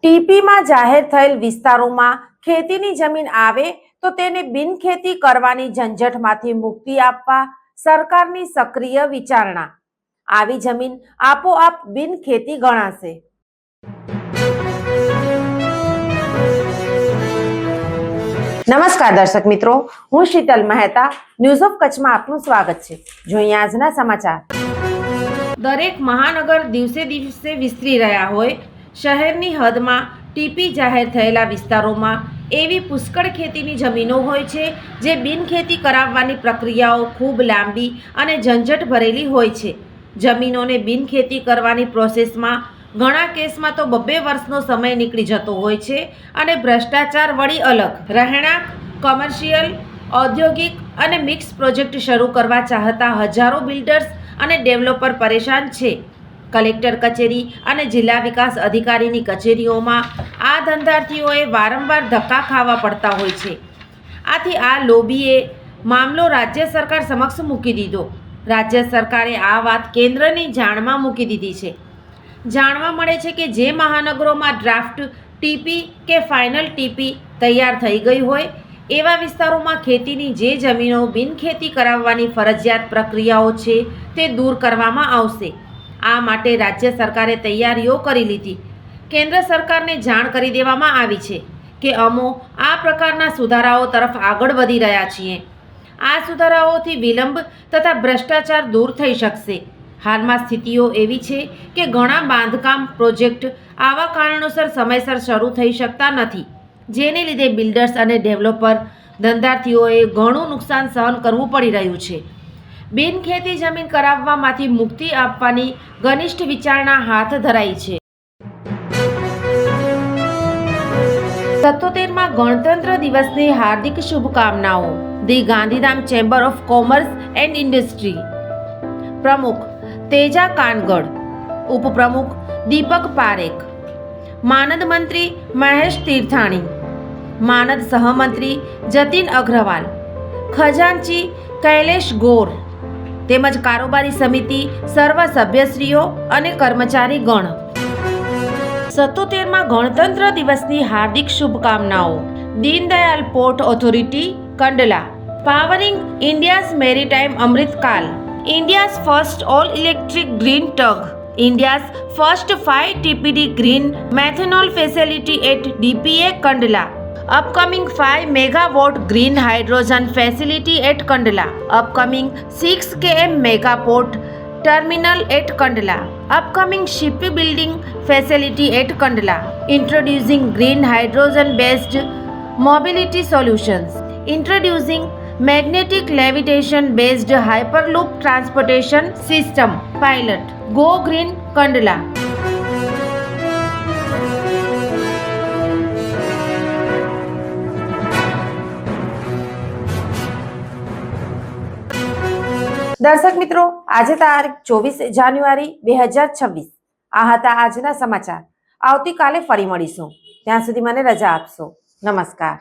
ટીપીમાં જાહેર થયેલ વિસ્તારોમાં ખેતીની જમીન આવે તો તેને બિનખેતી કરવાની ઝંઝટમાંથી મુક્તિ આપવા સરકારની સક્રિય વિચારણા. આવી જમીન આપોઆપ બિનખેતી ગણાશે. નમસ્કાર દર્શક મિત્રો, હું શીતલ મહેતા. ન્યૂઝ ઓફ કચ્છમાં આપનું સ્વાગત છે. જોઈએ આજના સમાચાર. દરેક મહાનગર દિવસે દિવસે વિસ્તરી રહ્યા હોય, શહેરની હદમાં ટીપી જાહેર થયેલા વિસ્તારોમાં એવી પુષ્કળ ખેતીની જમીનો હોય છે જે બિનખેતી કરાવવાની પ્રક્રિયાઓ ખૂબ લાંબી અને ઝંઝટ ભરેલી હોય છે. જમીનોને બિનખેતી કરવાની પ્રોસેસમાં ઘણા કેસમાં તો 2 વર્ષનો સમય નીકળી જતો હોય છે અને ભ્રષ્ટાચાર વળી અલગ. રહેણાંક, કોમર્શિયલ, ઔદ્યોગિક અને મિક્સ પ્રોજેક્ટ શરૂ કરવા ચાહતા હજારો બિલ્ડર્સ અને ડેવલપર પરેશાન છે. કલેક્ટર કચેરી અને જિલ્લા વિકાસ અધિકારીની કચેરીઓમાં આ ધંધાર્થીઓએ વારંવાર ધક્કા ખાવા પડતા હોય છે. આથી આ લોબીએ મામલો રાજ્ય સરકાર સમક્ષ મૂકી દીધો. રાજ્ય સરકારે આ વાત કેન્દ્રની જાણમાં મૂકી દીધી છે. જાણવા મળે છે કે જે મહાનગરોમાં ડ્રાફ્ટ ટીપી કે ફાઇનલ ટીપી તૈયાર થઈ ગઈ હોય એવા વિસ્તારોમાં ખેતીની જે જમીનો બિનખેતી કરાવવાની ફરજિયાત પ્રક્રિયાઓ છે તે દૂર કરવામાં આવશે. આ માટે રાજ્ય સરકારે તૈયારીઓ કરી લીધી. કેન્દ્ર સરકારને જાણ કરી દેવામાં આવી છે કે અમો આ પ્રકારના સુધારાઓ તરફ આગળ વધી રહ્યા છીએ. આ સુધારાઓથી વિલંબ તથા ભ્રષ્ટાચાર દૂર થઈ શકશે. હાલમાં સ્થિતિઓ એવી છે કે ઘણા બાંધકામ પ્રોજેક્ટ આવા કારણોસર સમયસર શરૂ થઈ શકતા નથી, જેને લીધે બિલ્ડર્સ અને ડેવલપર ધંધાર્થીઓએ ઘણું નુકસાન સહન કરવું પડી રહ્યું છે. બિનખેતી જમીન કરાવવામાંથી મુક્તિ આપવાની ઘનિષ્ઠ વિચારણા હાથ ધરાઈ છે. 77માં ગણતંત્ર દિવસની હાર્દિક શુભકામનાઓ. The Gandhidham chamber of commerce and industry પ્રમુખ તેજા કાનગડ, ઉપપ્રમુખ દીપક પારેખ, માનદ મંત્રી મહેશ તીર્થાણી, માનદ સહમંત્રી જતીન અગ્રવાલ, ખજાનચી કૈલેશ ગોર તેમજ કારોબારી સમિતિ સર્વ સભ્યશ્રીઓ અને કર્મચારી ગણ. 77માં ગણતંત્ર દિવસની હાર્દિક શુભકામનાઓ. Deendayal port authority Kandla, powering India's maritime Amritkaal, India's first all-electric green tug, India's first 5 TPD green methanol facility at DPA Kandla, upcoming 5 megawatt green hydrogen facility at Kandla, upcoming 6 km mega port terminal at Kandla, upcoming shipbuilding facility at Kandla, introducing green hydrogen based mobility solutions, introducing magnetic levitation based hyperloop transportation system pilot. Go Green Kandla. દર્શક મિત્રો, આજે તારીખ 24 જાન્યુઆરી 2026. આ હતા આજના સમાચાર. આવતીકાલે ફરી મળીશું. ત્યાં સુધી મને રજા આપશો. નમસ્કાર.